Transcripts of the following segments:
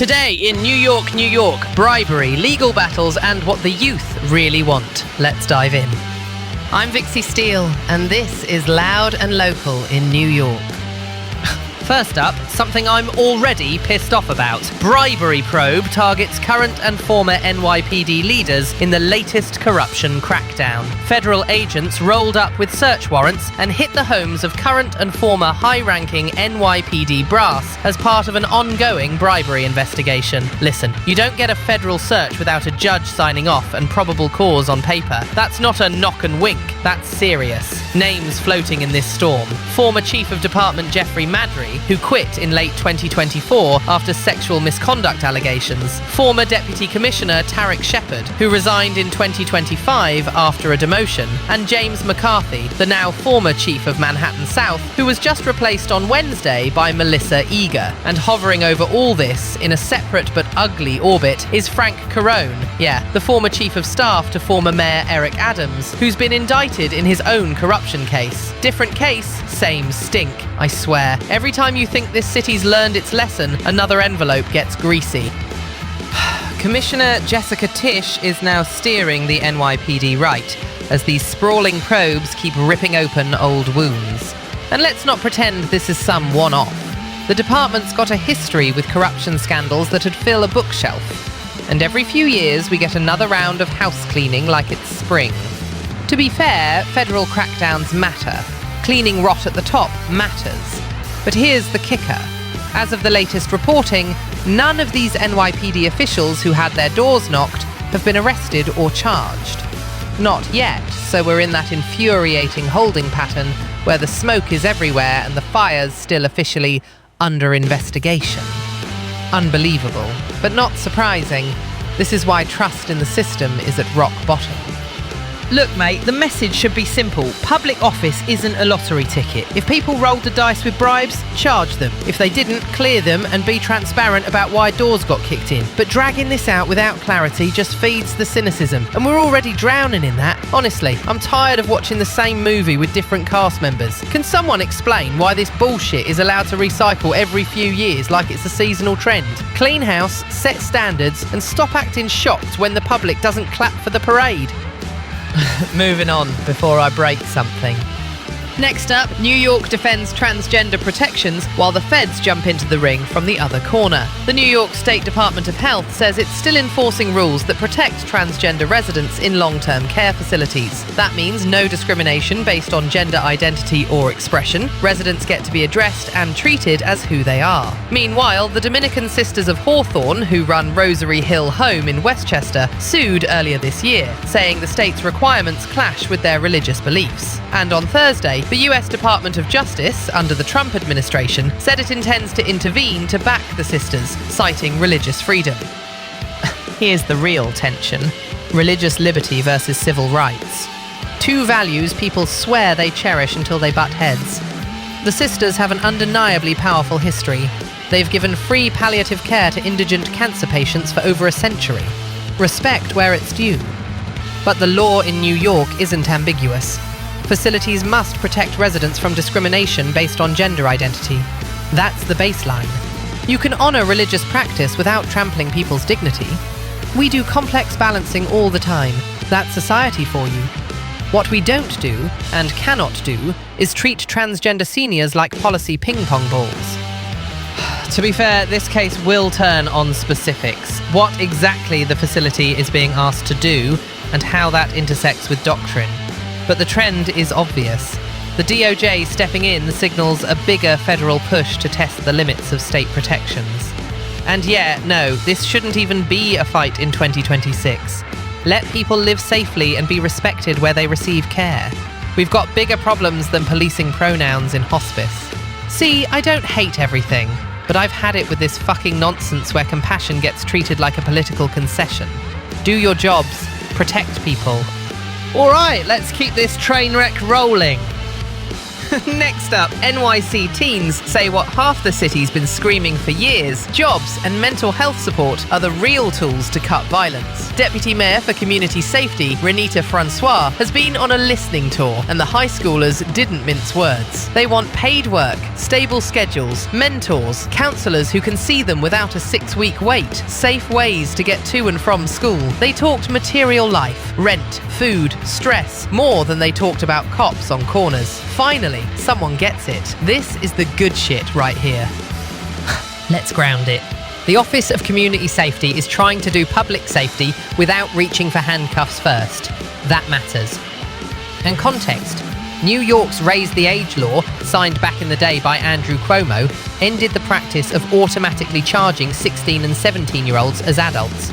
Today in New York, New York, bribery, legal battles, and what the youth really want. Let's dive in. I'm Vixie Steele, and this is Loud and Local in New York. First up, something I'm already pissed off about. Bribery probe targets current and former NYPD leaders in the latest corruption crackdown. Federal agents rolled up with search warrants and hit the homes of current and former high-ranking NYPD brass as part of an ongoing bribery investigation. Listen, you don't get a federal search without a judge signing off and probable cause on paper. That's not a knock and wink. That's serious. Names floating in this storm. Former Chief of Department Jeffrey Madry, who quit in late 2024 after sexual misconduct allegations. Former Deputy Commissioner Tarek Shepard, who resigned in 2025 after a demotion. And James McCarthy, the now former Chief of Manhattan South, who was just replaced on Wednesday by Melissa Eager. And hovering over all this, in a separate but ugly orbit, is Frank Carone, the former Chief of Staff to former Mayor Eric Adams, who's been indicted in his own corruption case. Different case, same stink, I swear. Every time you think this city's learned its lesson, another envelope gets greasy. Commissioner Jessica Tisch is now steering the NYPD right, as these sprawling probes keep ripping open old wounds. And let's not pretend this is some one-off. The department's got a history with corruption scandals that'd fill a bookshelf. And every few years we get another round of house cleaning like it's spring. To be fair, federal crackdowns matter. Cleaning rot at the top matters. But here's the kicker. As of the latest reporting, none of these NYPD officials who had their doors knocked have been arrested or charged. Not yet, so we're in that infuriating holding pattern where the smoke is everywhere and the fire's still officially under investigation. Unbelievable, but not surprising. This is why trust in the system is at rock bottom. Look, mate, the message should be simple. Public office isn't a lottery ticket. If people rolled the dice with bribes, charge them. If they didn't, clear them and be transparent about why doors got kicked in. But dragging this out without clarity just feeds the cynicism. And we're already drowning in that. Honestly, I'm tired of watching the same movie with different cast members. Can someone explain why this bullshit is allowed to recycle every few years like it's a seasonal trend? Clean house, set standards, and stop acting shocked when the public doesn't clap for the parade. Moving on before I break something. Next up, New York defends transgender protections while the feds jump into the ring from the other corner. The New York State Department of Health says it's still enforcing rules that protect transgender residents in long-term care facilities. That means no discrimination based on gender identity or expression. Residents get to be addressed and treated as who they are. Meanwhile, the Dominican Sisters of Hawthorne, who run Rosary Hill Home in Westchester, sued earlier this year, saying the state's requirements clash with their religious beliefs. And on Thursday, the US Department of Justice, under the Trump administration, said it intends to intervene to back the sisters, citing religious freedom. Here's the real tension: religious liberty versus civil rights. Two values people swear they cherish until they butt heads. The sisters have an undeniably powerful history. They've given free palliative care to indigent cancer patients for over a century. Respect where it's due. But the law in New York isn't ambiguous. Facilities must protect residents from discrimination based on gender identity. That's the baseline. You can honor religious practice without trampling people's dignity. We do complex balancing all the time. That's society for you. What we don't do, and cannot do, is treat transgender seniors like policy ping-pong balls. To be fair, this case will turn on specifics. What exactly the facility is being asked to do, and how that intersects with doctrine. But the trend is obvious. The DOJ stepping in signals a bigger federal push to test the limits of state protections. And no, this shouldn't even be a fight in 2026. Let people live safely and be respected where they receive care. We've got bigger problems than policing pronouns in hospice. See, I don't hate everything, but I've had it with this fucking nonsense where compassion gets treated like a political concession. Do your jobs, protect people. All right, let's keep this train wreck rolling. Next up, NYC teens say what half the city's been screaming for years: jobs and mental health support are the real tools to cut violence. Deputy Mayor for Community Safety, Renita Francois, has been on a listening tour, and the high schoolers didn't mince words. They want paid work, stable schedules, mentors, counsellors who can see them without a 6-week wait, safe ways to get to and from school. They talked material life, rent, food, stress, more than they talked about cops on corners. Finally, someone gets it. This is the good shit right here. Let's ground it. The Office of Community Safety is trying to do public safety without reaching for handcuffs first. That matters. And context. New York's Raise the Age law, signed back in the day by Andrew Cuomo, ended the practice of automatically charging 16 and 17-year-olds as adults.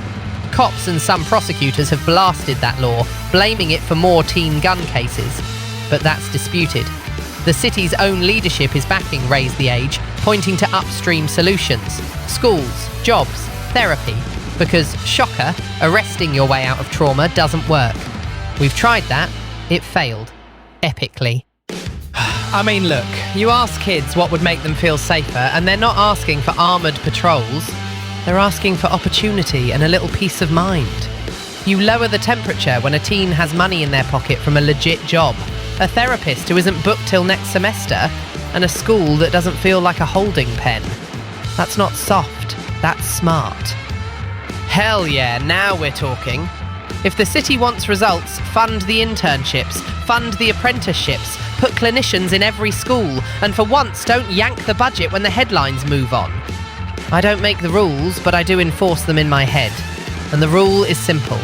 Cops and some prosecutors have blasted that law, blaming it for more teen gun cases. But that's disputed. The city's own leadership is backing Raise the Age, pointing to upstream solutions: schools, jobs, therapy. Because, shocker, arresting your way out of trauma doesn't work. We've tried that. It failed. Epically. I mean, look, you ask kids what would make them feel safer, and they're not asking for armoured patrols. They're asking for opportunity and a little peace of mind. You lower the temperature when a teen has money in their pocket from a legit job, a therapist who isn't booked till next semester, and a school that doesn't feel like a holding pen. That's not soft, that's smart. Hell yeah, now we're talking. If the city wants results, fund the internships, fund the apprenticeships, put clinicians in every school, and for once don't yank the budget when the headlines move on. I don't make the rules, but I do enforce them in my head. And the rule is simple.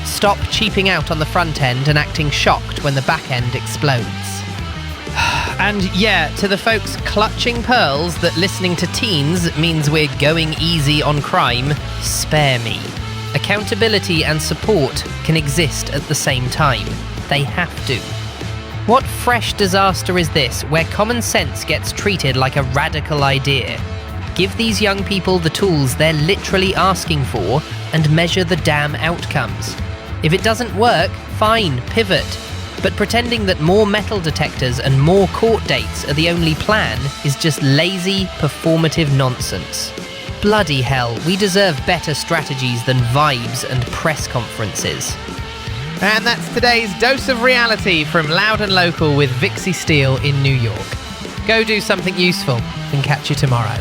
Stop cheaping out on the front end and acting shocked when the back end explodes. And yeah, to the folks clutching pearls that listening to teens means we're going easy on crime, spare me. Accountability and support can exist at the same time. They have to. What fresh disaster is this, where common sense gets treated like a radical idea? Give these young people the tools they're literally asking for and measure the damn outcomes. If it doesn't work, fine, pivot. But pretending that more metal detectors and more court dates are the only plan is just lazy, performative nonsense. Bloody hell, we deserve better strategies than vibes and press conferences. And that's today's dose of reality from Loud and Local with Vixie Steele in New York. Go do something useful and catch you tomorrow.